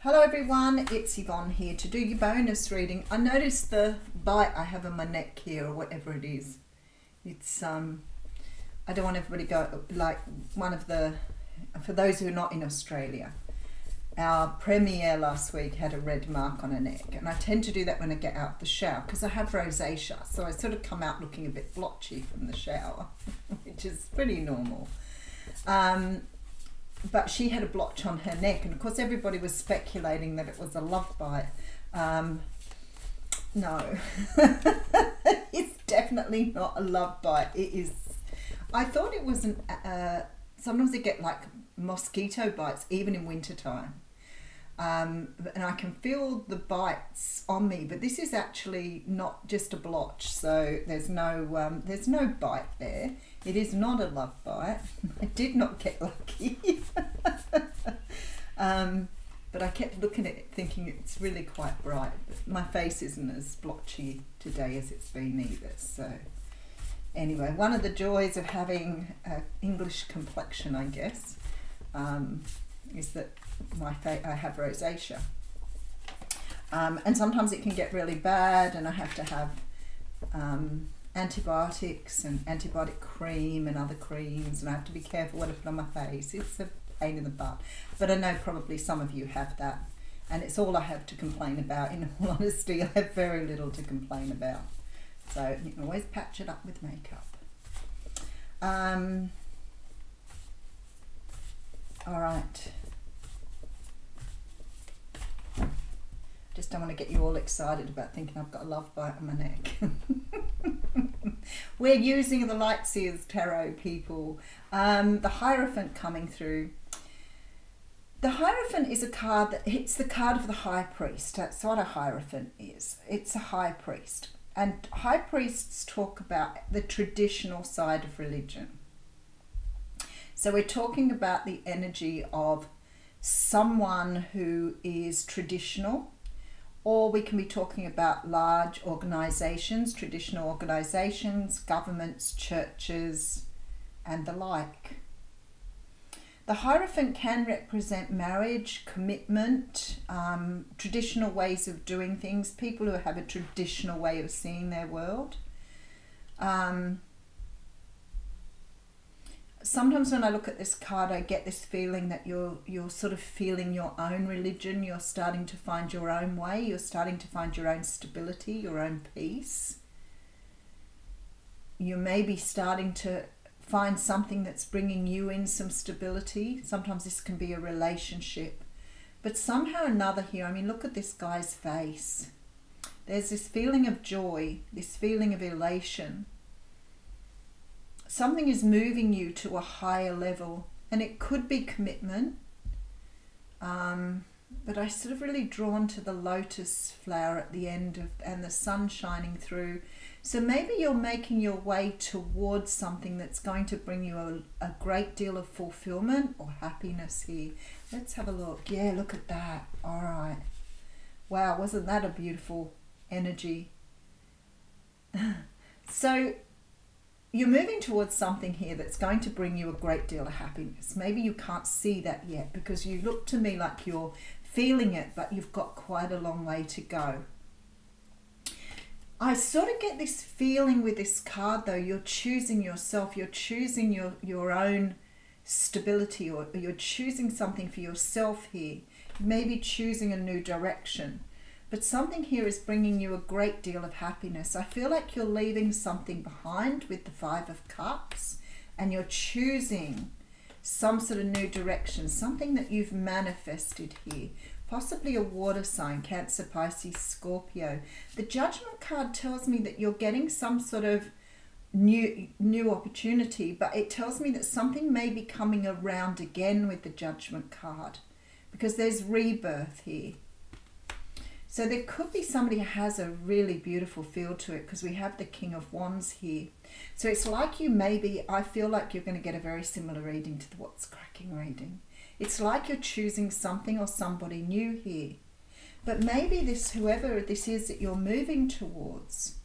Hello everyone, it's Yvonne here to do your bonus reading. I noticed the bite I have on my neck here, or whatever it is. It's I don't want everybody to go like one of the, for those who are not in Australia, our premiere last week had a red mark on her neck, and I tend to do that when I get out of the shower because I have rosacea, so I sort of come out looking a bit blotchy from the shower, which is pretty normal. But she had a blotch on her neck, and of course everybody was speculating that it was a love bite. No, it's definitely not a love bite. It is. I thought it was an. Sometimes they get like mosquito bites even in wintertime, and I can feel the bites on me. But this is actually not just a blotch, so there's no bite there. It is not a love bite. I did not get lucky. But I kept looking at it thinking it's really quite bright. But my face isn't as blotchy today as it's been either. So anyway, one of the joys of having an English complexion, I guess, is that I have rosacea. And sometimes it can get really bad and I have to have antibiotics and antibiotic cream and other creams, and I have to be careful what I put on my face. It's a pain in the butt, but I know probably some of you have that, and it's all I have to complain about. In all honesty, I have very little to complain about, so you can always patch it up with makeup. All right, just don't want to get you all excited about thinking I've got a love bite on my neck. We're using the Lightseers Tarot, people. The Hierophant coming through. The Hierophant is a card it's the card of the High Priest. That's what a Hierophant is. It's a High Priest. And High Priests talk about the traditional side of religion. So we're talking about the energy of someone who is traditional, or we can be talking about large organisations, traditional organisations, governments, churches, and the like. The Hierophant can represent marriage, commitment, traditional ways of doing things, people who have a traditional way of seeing their world. Sometimes when I look at this card, I get this feeling that you're sort of feeling your own religion. You're starting to find your own way. You're starting to find your own stability, your own peace. You may be starting to find something that's bringing you in some stability. Sometimes this can be a relationship. But somehow or another here, I mean, look at this guy's face. There's this feeling of joy, this feeling of elation. Something is moving you to a higher level, and it could be commitment, but I'm sort of really drawn to the lotus flower at the end and the sun shining through. So maybe you're making your way towards something that's going to bring you a great deal of fulfillment or happiness here. Let's have a look. Yeah, look at that. All right. Wow, wasn't that a beautiful energy? So you're moving towards something here that's going to bring you a great deal of happiness. Maybe you can't see that yet because you look to me like you're feeling it, but you've got quite a long way to go. I sort of get this feeling with this card though, you're choosing yourself, you're choosing your own stability, or you're choosing something for yourself here. Maybe choosing a new direction. But something here is bringing you a great deal of happiness. I feel like you're leaving something behind with the Five of Cups, and you're choosing some sort of new direction, something that you've manifested here. Possibly a water sign, Cancer, Pisces, Scorpio. The Judgment card tells me that you're getting some sort of new opportunity, but it tells me that something may be coming around again with the Judgment card, because there's rebirth here. So there could be somebody who has a really beautiful feel to it, because we have the King of Wands here. So it's like I feel like you're going to get a very similar reading to the What's Cracking reading. It's like you're choosing something or somebody new here. But maybe whoever this is that you're moving towards,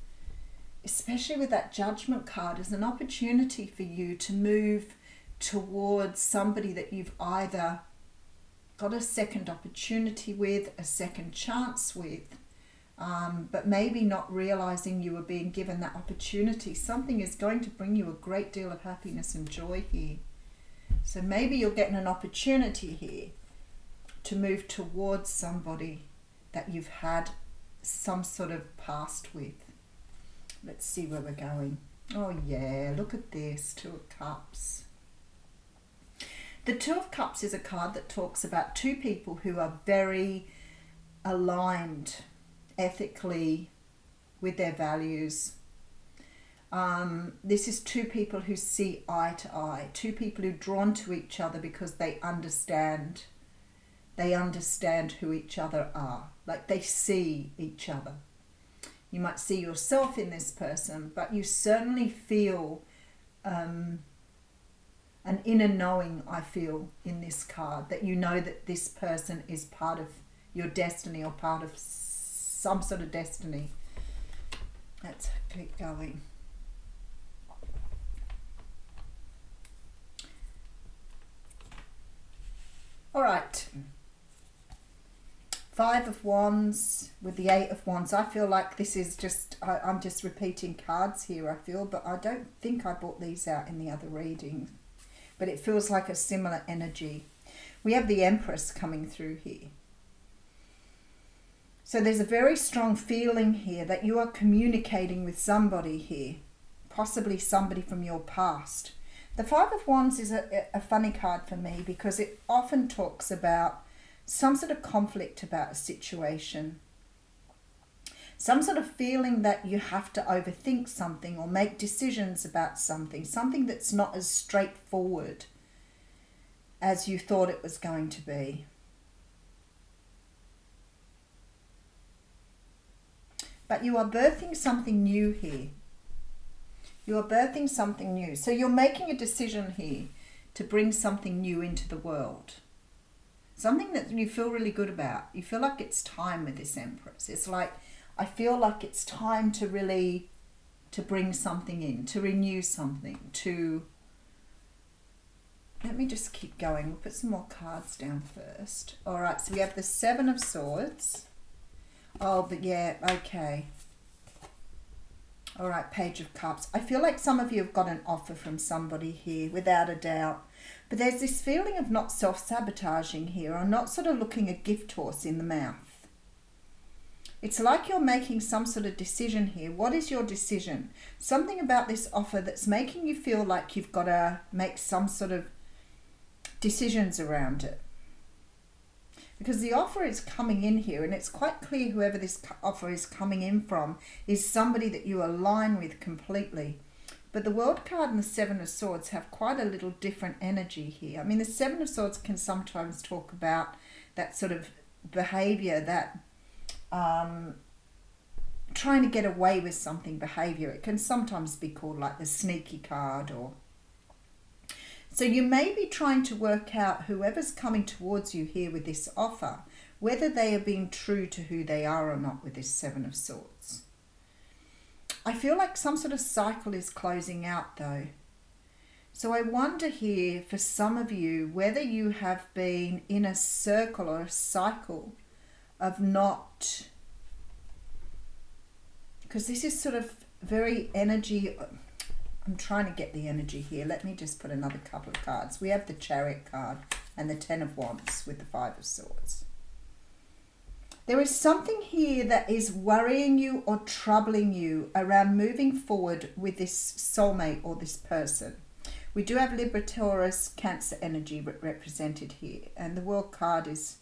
especially with that Judgment card, is an opportunity for you to move towards somebody that you've either got a second opportunity with, a second chance with, but maybe not realizing you were being given that opportunity. Something is going to bring you a great deal of happiness and joy here. So maybe you're getting an opportunity here to move towards somebody that you've had some sort of past with. Let's see where we're going. Oh yeah, look at this, Two of Cups. The Two of Cups is a card that talks about two people who are very aligned ethically with their values. This is two people who see eye to eye, two people who are drawn to each other because they understand who each other are. Like they see each other. You might see yourself in this person, but you certainly feel an inner knowing, I feel, in this card, that you know that this person is part of your destiny or part of some sort of destiny. Let's keep going. All right. Five of Wands with the Eight of Wands. I feel like this is just, I'm just repeating cards here, I feel, but I don't think I brought these out in the other reading. But it feels like a similar energy. We have the Empress coming through here. So there's a very strong feeling here that you are communicating with somebody here, possibly somebody from your past. The Five of Wands is a funny card for me because it often talks about some sort of conflict about a situation, some sort of feeling that you have to overthink something or make decisions about something, something that's not as straightforward as you thought it was going to be. But you are birthing something new here. You are birthing something new. So you're making a decision here to bring something new into the world. Something that you feel really good about. You feel like it's time with this Empress. It's like, I feel like it's time to really, to bring something in, to renew something, to... Let me just keep going. We'll put some more cards down first. All right, so we have the Seven of Swords. Oh, but yeah, okay. All right, Page of Cups. I feel like some of you have got an offer from somebody here, without a doubt. But there's this feeling of not self-sabotaging here, or not sort of looking a gift horse in the mouth. It's like you're making some sort of decision here. What is your decision? Something about this offer that's making you feel like you've got to make some sort of decisions around it. Because the offer is coming in here, and it's quite clear whoever this offer is coming in from is somebody that you align with completely. But the World card and the Seven of Swords have quite a little different energy here. I mean, the Seven of Swords can sometimes talk about that sort of behavior, that trying to get away with something behavior. It can sometimes be called like the sneaky card, or... So you may be trying to work out whoever's coming towards you here with this offer, whether they are being true to who they are or not with this Seven of Swords. I feel like some sort of cycle is closing out though. So I wonder here for some of you whether you have been in a circle or a cycle of not... Because this is sort of very energy... I'm trying to get the energy here. Let me just put another couple of cards. We have the Chariot card and the Ten of Wands with the Five of Swords. There is something here that is worrying you or troubling you around moving forward with this soulmate or this person. We do have Libra, Taurus, Cancer energy represented here. And the World card is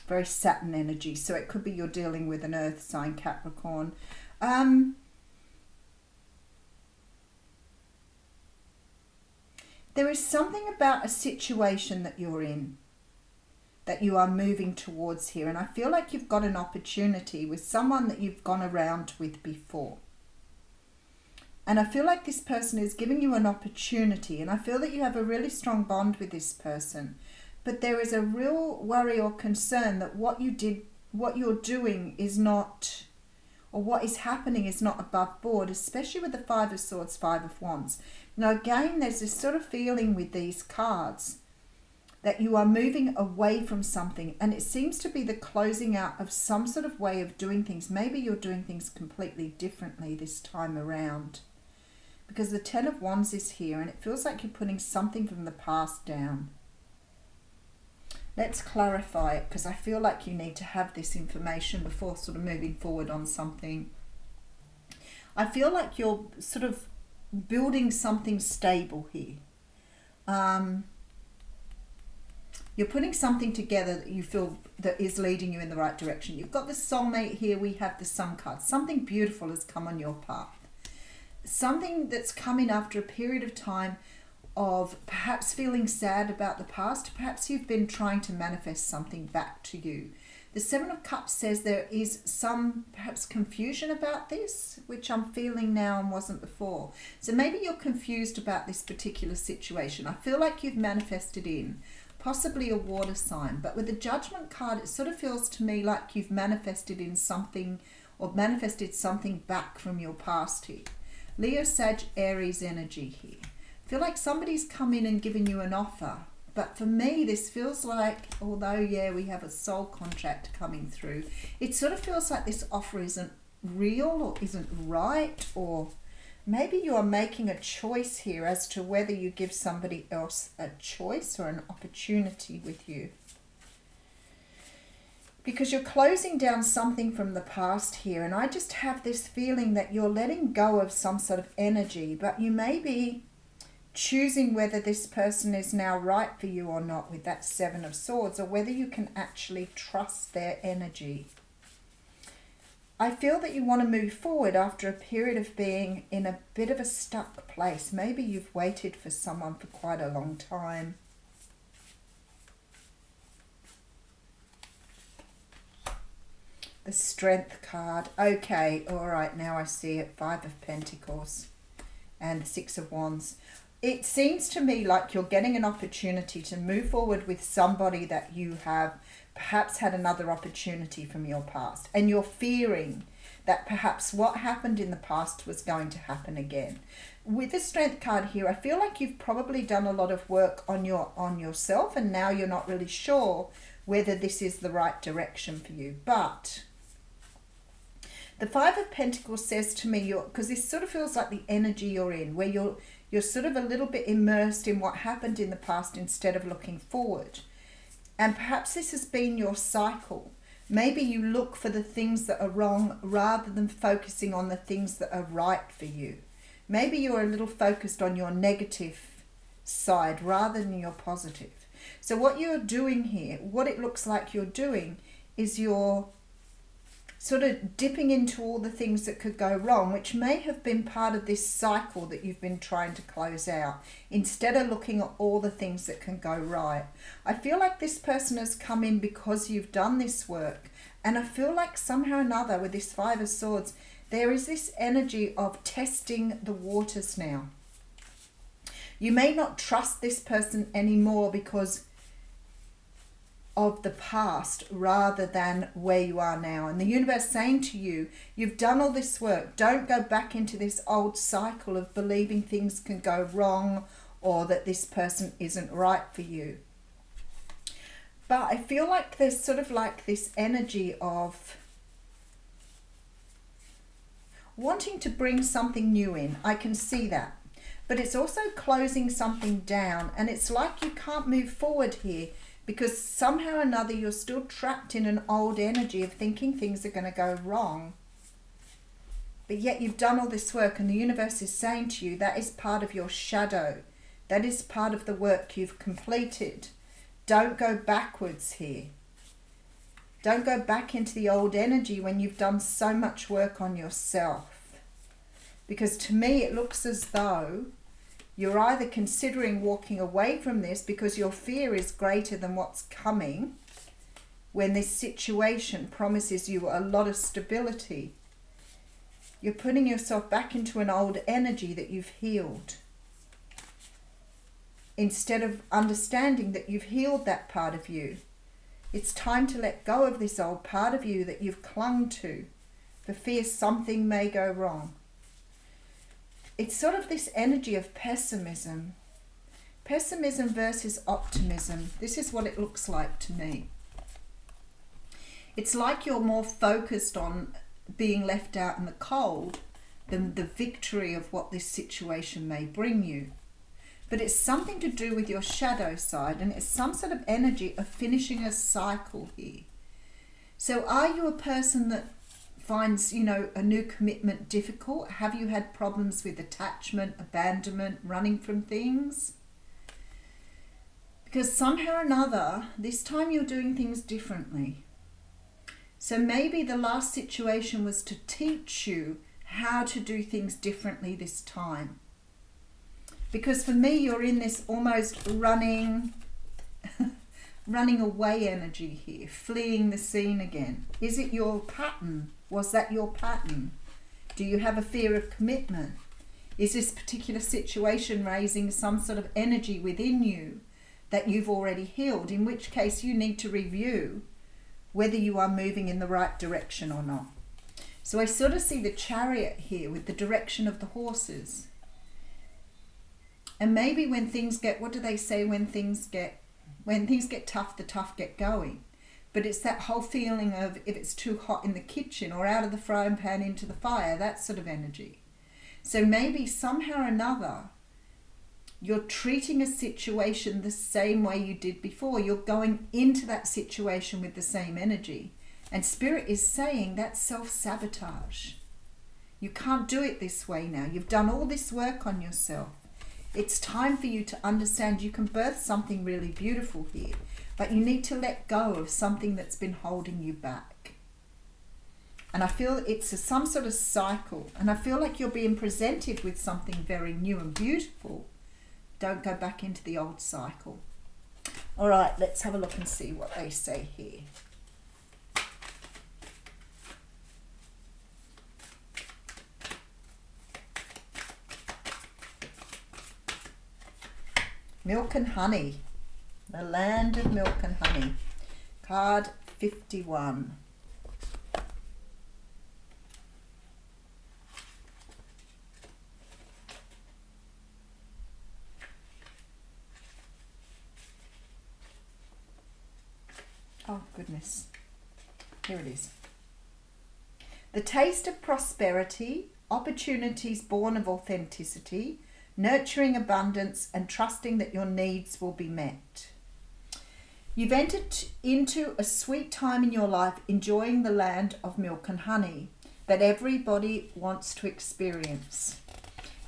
very Saturn energy. So it could be you're dealing with an Earth sign, Capricorn. There is something about a situation that you're in that you are moving towards here. And I feel like you've got an opportunity with someone that you've gone around with before. And I feel like this person is giving you an opportunity. And I feel that you have a really strong bond with this person. But there is a real worry or concern that what you're doing is not... or what is happening is not above board, especially with the Five of Swords, Five of Wands. Now again, there's this sort of feeling with these cards that you are moving away from something, and it seems to be the closing out of some sort of way of doing things. Maybe you're doing things completely differently this time around, because the Ten of Wands is here and it feels like you're putting something from the past down. Let's clarify it, because I feel like you need to have this information before sort of moving forward on something. I feel like you're sort of building something stable here. You're putting something together that you feel that is leading you in the right direction. You've got the soulmate here. We have the Sun card. Something beautiful has come on your path. Something that's coming after a period of time of perhaps feeling sad about the past. Perhaps you've been trying to manifest something back to you. The Seven of Cups says there is some perhaps confusion about this, which I'm feeling now and wasn't before. So maybe you're confused about this particular situation. I feel like you've manifested in possibly a water sign, but with the Judgment card, it sort of feels to me like you've manifested in something, or manifested something back from your past here. Leo, Sag, Aries energy here. I feel like somebody's come in and given you an offer, but for me this feels like, although yeah, we have a soul contract coming through, it sort of feels like this offer isn't real or isn't right, or maybe you are making a choice here as to whether you give somebody else a choice or an opportunity with you. Because you're closing down something from the past here, and I just have this feeling that you're letting go of some sort of energy, but you may be choosing whether this person is now right for you or not with that Seven of Swords, or whether you can actually trust their energy. I feel that you want to move forward after a period of being in a bit of a stuck place. Maybe you've waited for someone for quite a long time. The Strength card. Okay, all right, now I see it. Five of Pentacles and the Six of Wands. It seems to me like you're getting an opportunity to move forward with somebody that you have perhaps had another opportunity from your past, and you're fearing that perhaps what happened in the past was going to happen again. With the Strength card here, I feel like you've probably done a lot of work on yourself, and now you're not really sure whether this is the right direction for you. But the Five of Pentacles says to me, because this sort of feels like the energy you're in, where you're sort of a little bit immersed in what happened in the past instead of looking forward. And perhaps this has been your cycle. Maybe you look for the things that are wrong rather than focusing on the things that are right for you. Maybe you're a little focused on your negative side rather than your positive. So what you're doing here, what it looks like you're doing, is you're sort of dipping into all the things that could go wrong, which may have been part of this cycle that you've been trying to close out, instead of looking at all the things that can go right. I feel like this person has come in because you've done this work, and I feel like somehow or another with this Five of Swords, there is this energy of testing the waters now. You may not trust this person anymore because of the past rather than where you are now. And the universe saying to you, you've done all this work. Don't go back into this old cycle of believing things can go wrong or that this person isn't right for you. But I feel like there's sort of like this energy of wanting to bring something new in. I can see that. But it's also closing something down, and it's like you can't move forward here because somehow or another you're still trapped in an old energy of thinking things are going to go wrong. But yet you've done all this work, and the universe is saying to you that is part of your shadow. That is part of the work you've completed. Don't go backwards here. Don't go back into the old energy when you've done so much work on yourself. Because to me it looks as though you're either considering walking away from this because your fear is greater than what's coming, when this situation promises you a lot of stability. You're putting yourself back into an old energy that you've healed, instead of understanding that you've healed that part of you. It's time to let go of this old part of you that you've clung to for fear something may go wrong. It's sort of this energy of pessimism Pessimism versus optimism. This is what it looks like to me. It's like you're more focused on being left out in the cold than the victory of what this situation may bring you. But it's something to do with your shadow side, and it's some sort of energy of finishing a cycle here. So are you a person that finds, you know, a new commitment difficult? Have you had problems with attachment, abandonment, running from things? Because somehow or another, this time you're doing things differently. So maybe the last situation was to teach you how to do things differently this time. Because for me, you're in this almost running away energy here, fleeing the scene again. Is it your pattern? Was that your pattern? Do you have a fear of commitment? Is this particular situation raising some sort of energy within you that you've already healed? In which case you need to review whether you are moving in the right direction or not. So I sort of see the Chariot here with the direction of the horses. And maybe when things get, what do they say, when things get tough, the tough get going. But it's that whole feeling of if it's too hot in the kitchen or out of the frying pan into the fire, that sort of energy. So maybe somehow or another, you're treating a situation the same way you did before. You're going into that situation with the same energy. And Spirit is saying that's self-sabotage. You can't do it this way now. You've done all this work on yourself. It's time for you to understand you can birth something really beautiful here, but you need to let go of something that's been holding you back. And I feel it's some sort of cycle, and I feel like you're being presented with something very new and beautiful. Don't go back into the old cycle. All right, let's have a look and see what they say here. Milk and honey. The land of milk and honey. Card 51. Oh, goodness. Here it is. The taste of prosperity, opportunities born of authenticity, nurturing abundance and trusting that your needs will be met. You've entered into a sweet time in your life, enjoying the land of milk and honey that everybody wants to experience.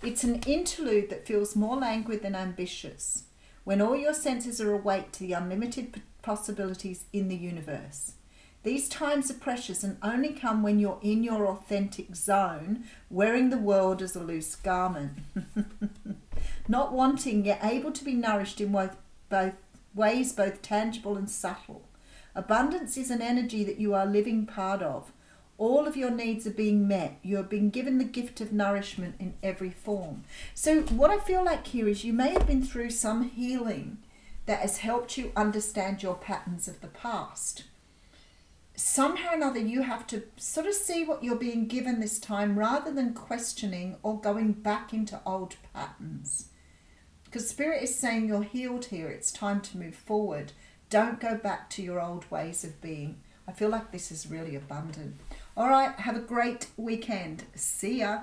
It's an interlude that feels more languid than ambitious, when all your senses are awake to the unlimited possibilities in the universe. These times are precious and only come when you're in your authentic zone, wearing the world as a loose garment. Not wanting, yet able to be nourished in both ways, both tangible and subtle. Abundance is an energy that you are living part of. All of your needs are being met. You have been given the gift of nourishment in every form. So what I feel like here is you may have been through some healing that has helped you understand your patterns of the past. Somehow or another you have to sort of see what you're being given this time rather than questioning or going back into old patterns. Because Spirit is saying you're healed here. It's time to move forward. Don't go back to your old ways of being. I feel like this is really abundant. All right, have a great weekend. See ya.